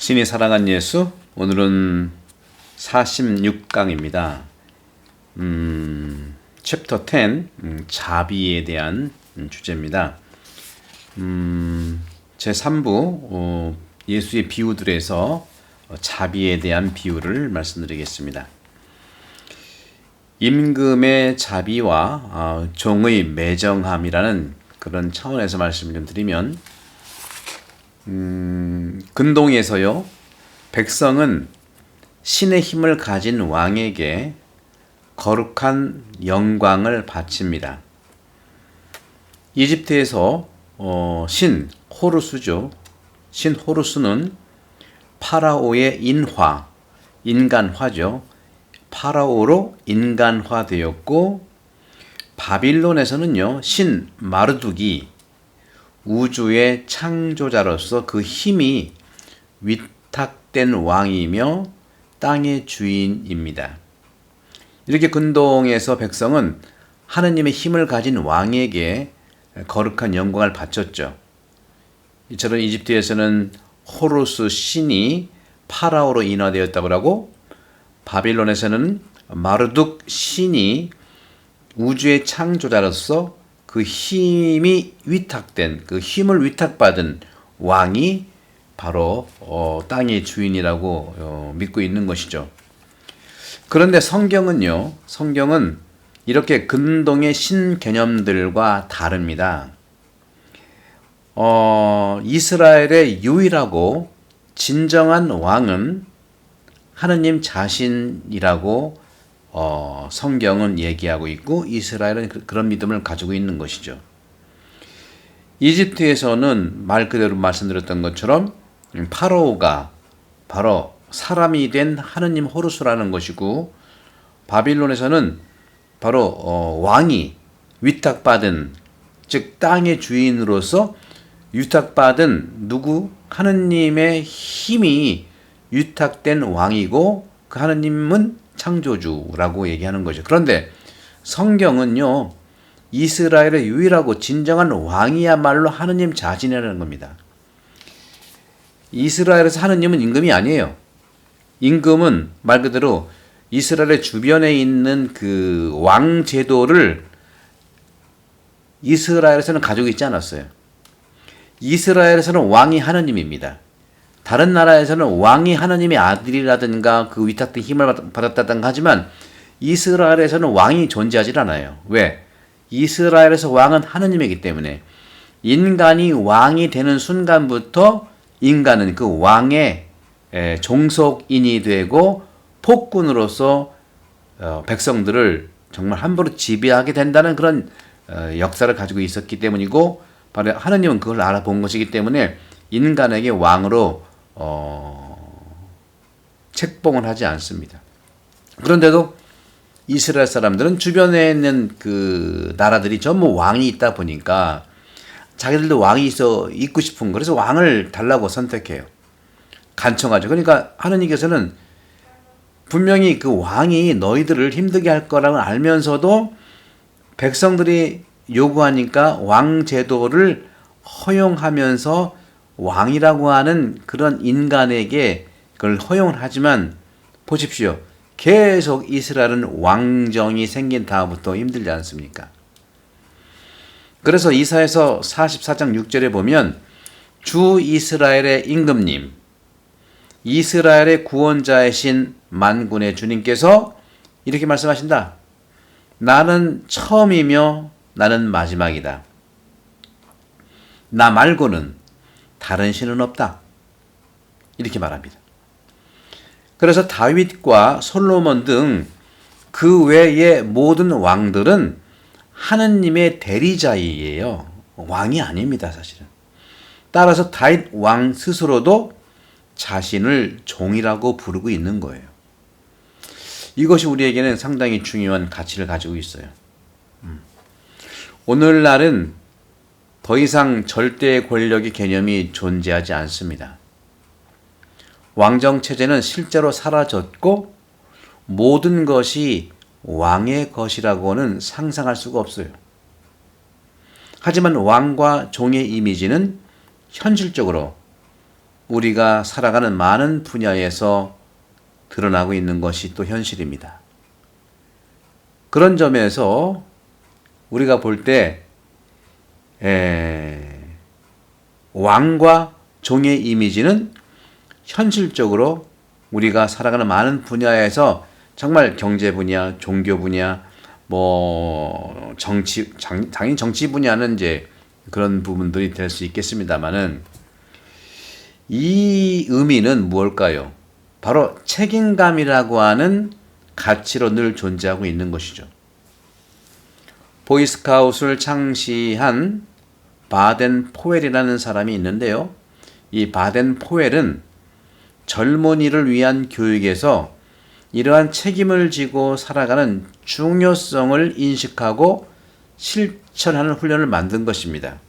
신이 사랑한 예수, 오늘은 46강입니다. 챕터 10, 자비에 대한 주제입니다. 제3부 예수의 비유들에서 자비에 대한 비유를 말씀드리겠습니다. 임금의 자비와 종의 매정함이라는 그런 차원에서 말씀을 좀 드리면, 근동에서요, 백성은 신의 힘을 가진 왕에게 거룩한 영광을 바칩니다. 이집트에서 신 호루스죠. 신 호루스는 파라오의 인간화죠. 파라오로 인간화되었고, 바빌론에서는요, 신 마르둑이 우주의 창조자로서 그 힘이 위탁된 왕이며 땅의 주인입니다. 이렇게 근동에서 백성은 하느님의 힘을 가진 왕에게 거룩한 영광을 바쳤죠. 이처럼 이집트에서는 호루스 신이 파라오로 인화되었다고 하고, 바빌론에서는 마르둑 신이 우주의 창조자로서 그 힘이 위탁된, 그 힘을 위탁받은 왕이 바로 땅의 주인이라고 믿고 있는 것이죠. 그런데 성경은 이렇게 근동의 신 개념들과 다릅니다. 이스라엘의 유일하고 진정한 왕은 하느님 자신이라고 성경은 얘기하고 있고, 이스라엘은 그런 믿음을 가지고 있는 것이죠. 이집트에서는 말 그대로 말씀드렸던 것처럼 파라오가 바로 사람이 된 하느님 호루스라는 것이고, 바빌론에서는 바로 왕이 위탁받은, 즉 땅의 주인으로서 위탁받은 하느님의 힘이 위탁된 왕이고, 그 하느님은 창조주라고 얘기하는 거죠. 그런데 성경은요, 이스라엘의 유일하고 진정한 왕이야말로 하느님 자신이라는 겁니다. 이스라엘에서 하느님은 임금이 아니에요. 임금은 말 그대로 이스라엘의 주변에 있는 그 왕 제도를 이스라엘에서는 가지고 있지 않았어요. 이스라엘에서는 왕이 하느님입니다. 다른 나라에서는 왕이 하느님의 아들이라든가 그 위탁된 힘을 받았다든가 하지만, 이스라엘에서는 왕이 존재하지 않아요. 왜? 이스라엘에서 왕은 하느님이기 때문에 인간이 왕이 되는 순간부터 인간은 그 왕의 종속인이 되고 폭군으로서 백성들을 정말 함부로 지배하게 된다는 그런 역사를 가지고 있었기 때문이고, 바로 하느님은 그걸 알아본 것이기 때문에 인간에게 왕으로 책봉을 하지 않습니다. 그런데도 이스라엘 사람들은 주변에 있는 그 나라들이 전부 왕이 있다 보니까 자기들도 왕이 있고 싶은 거, 그래서 왕을 달라고 선택해요. 간청하죠. 그러니까 하느님께서는 분명히 그 왕이 너희들을 힘들게 할 거라고 알면서도 백성들이 요구하니까 왕 제도를 허용하면서 왕이라고 하는 그런 인간에게 그걸 허용을 하지만, 보십시오. 계속 이스라엘은 왕정이 생긴 다음부터 힘들지 않습니까? 그래서 이사야서 44장 6절에 보면 주 이스라엘의 임금님, 이스라엘의 구원자이신 만군의 주님께서 이렇게 말씀하신다. 나는 처음이며 나는 마지막이다. 나 말고는 다른 신은 없다. 이렇게 말합니다. 그래서 다윗과 솔로몬 등 그 외의 모든 왕들은 하느님의 대리자이에요. 왕이 아닙니다, 사실은. 따라서 다윗 왕 스스로도 자신을 종이라고 부르고 있는 거예요. 이것이 우리에게는 상당히 중요한 가치를 가지고 있어요. 오늘날은 더 이상 절대 권력의 개념이 존재하지 않습니다. 왕정 체제는 실제로 사라졌고, 모든 것이 왕의 것이라고는 상상할 수가 없어요. 하지만 왕과 종의 이미지는 현실적으로 우리가 살아가는 많은 분야에서 드러나고 있는 것이 또 현실입니다. 그런 점에서 우리가 볼 때 왕과 종의 이미지는 현실적으로 우리가 살아가는 많은 분야에서 정말 경제 분야, 종교 분야, 뭐 당연히 정치 분야는 이제 그런 부분들이 될 수 있겠습니다만은 이 의미는 무엇일까요? 바로 책임감이라고 하는 가치로 늘 존재하고 있는 것이죠. 보이스카웃을 창시한 바덴 포웰이라는 사람이 있는데요. 이 바덴 포웰은 젊은이를 위한 교육에서 이러한 책임을 지고 살아가는 중요성을 인식하고 실천하는 훈련을 만든 것입니다.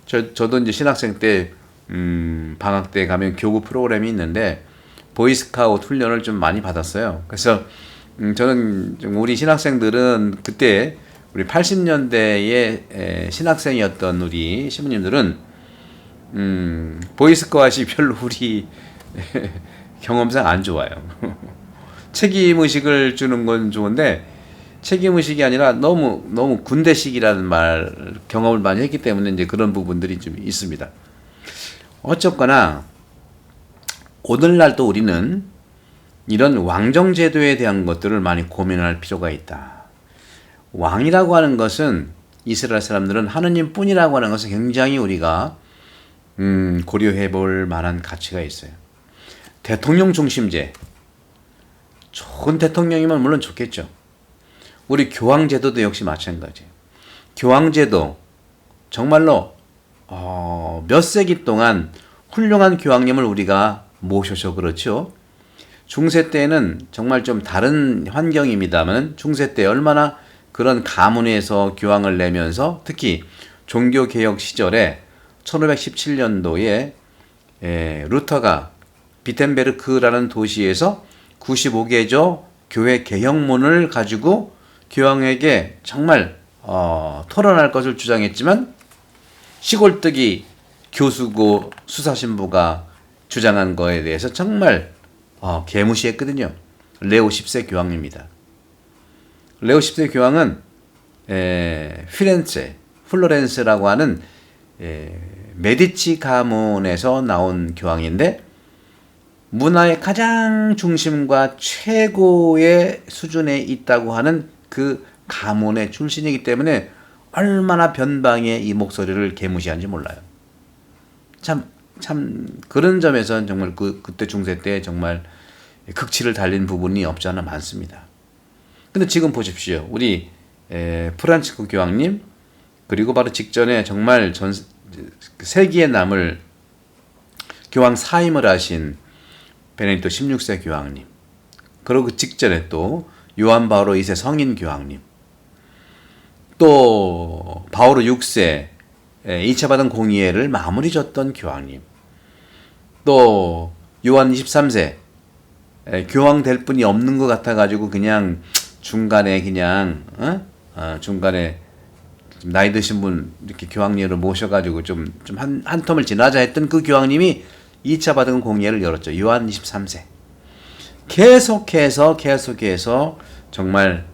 저도 이제 신학생 때 방학 때 가면 교구 프로그램이 있는데 보이스카웃 훈련을 좀 많이 받았어요. 그래서 저는 우리 신학생들은 그때 우리 80년대의 신학생이었던 우리 신부님들은 보이스카웃이 별로 우리 경험상 안 좋아요. 책임의식을 주는 건 좋은데 책임의식이 아니라 너무 군대식이라는 경험을 많이 했기 때문에 이제 그런 부분들이 좀 있습니다. 어쨌거나 오늘날 또 우리는 이런 왕정제도에 대한 것들을 많이 고민할 필요가 있다. 왕이라고 하는 것은 이스라엘 사람들은 하느님 뿐이라고 하는 것은 굉장히 우리가 고려해 볼 만한 가치가 있어요. 대통령 중심제. 좋은 대통령이면 물론 좋겠죠. 우리 교황제도도 역시 마찬가지예요. 교황제도 정말로 몇 세기 동안 훌륭한 교황님을 우리가 모셔서 그렇죠. 중세 때는 정말 좀 다른 환경입니다만 중세 때 얼마나 그런 가문에서 교황을 내면서 특히 종교개혁 시절에 1517년도에 루터가 비텐베르크라는 도시에서 95개조 교회 개혁문을 가지고 교황에게 정말 토론할 것을 주장했지만 시골뜨기 교수고 수사신부가 주장한 거에 대해서 정말 개무시했거든요. 레오 10세 교황입니다. 레오 10세 교황은 플로렌스라고 하는 메디치 가문에서 나온 교황인데 문화의 가장 중심과 최고의 수준에 있다고 하는 그 가문의 출신이기 때문에 얼마나 변방의 이 목소리를 개무시한지 몰라요. 참 그런 점에서는 정말 그때 중세 때 정말 극치를 달린 부분이 없지 않아 많습니다. 근데 지금 보십시오. 우리 프란치스코 교황님 그리고 바로 직전에 정말 세기에 남을 교황 사임을 하신 베네딕토 16세 교황님 그리고 그 직전에 또 요한 바오로 2세 성인 교황님 또 바오로 6세 2차 받은 공의회를 마무리 졌던 교황님 또 요한 23세 교황 될 분이 없는 것 같아가지고 그냥 중간에 중간에 나이 드신 분 이렇게 교황님으로 모셔가지고 좀 한 텀을 지나자 했던 그 교황님이 2차 받은 공의회를 열었죠. 요한 23세. 계속해서 정말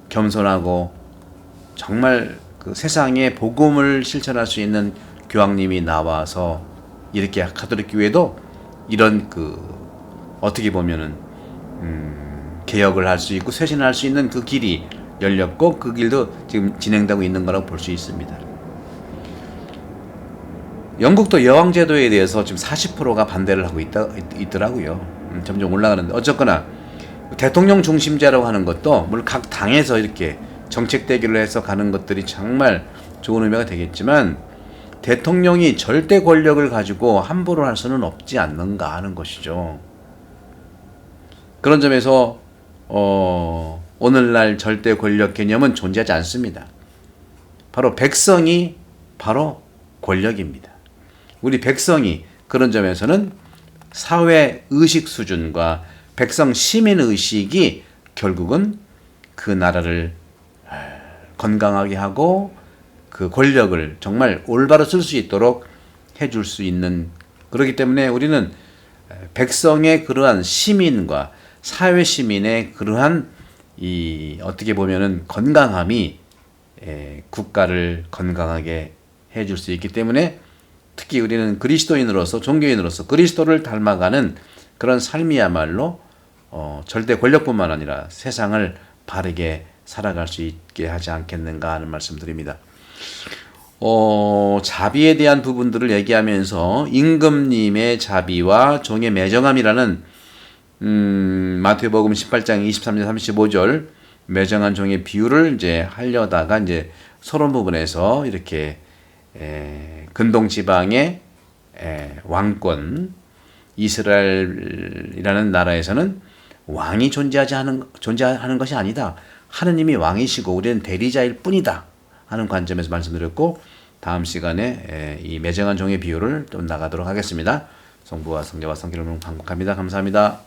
겸손하고 정말 그 세상에 복음을 실천할 수 있는 교황님이 나와서 이렇게 가톨릭 교회도 이런 어떻게 보면은 개혁을 할 수 있고 쇄신할 수 있는 그 길이 열렸고 그 길도 지금 진행되고 있는 거라고 볼 수 있습니다. 영국도 여왕제도에 대해서 지금 40%가 반대를 하고 있더라고요. 점점 올라가는데 어쨌거나 대통령 중심제라고 하는 것도 물론 각 당에서 이렇게 정책 대결을 해서 가는 것들이 정말 좋은 의미가 되겠지만 대통령이 절대 권력을 가지고 함부로 할 수는 없지 않는가 하는 것이죠. 그런 점에서 오늘날 절대 권력 개념은 존재하지 않습니다. 바로 백성이 바로 권력입니다. 우리 백성이 그런 점에서는 사회 의식 수준과 백성 시민 의식이 결국은 그 나라를 건강하게 하고 그 권력을 정말 올바로 쓸 수 있도록 해줄 수 있는, 그렇기 때문에 우리는 백성의 그러한 시민과 사회 시민의 그러한 이 어떻게 보면은 건강함이 국가를 건강하게 해줄 수 있기 때문에, 특히 우리는 그리스도인으로서, 종교인으로서 그리스도를 닮아가는 그런 삶이야말로 절대 권력뿐만 아니라 세상을 바르게 살아갈 수 있게 하지 않겠는가 하는 말씀 드립니다. 자비에 대한 부분들을 얘기하면서 임금님의 자비와 종의 매정함이라는 마태복음 18장 23절 35절 매정한 종의 비유를 이제 하려다가 이제 서론 부분에서 이렇게 근동 지방의 왕권 이스라엘이라는 나라에서는 왕이 존재하는 것이 아니다. 하느님이 왕이시고 우리는 대리자일 뿐이다 하는 관점에서 말씀드렸고, 다음 시간에 이 매정한 종의 비유를 또 나가도록 하겠습니다. 성부와 성자와 성령으로 반복합니다. 감사합니다.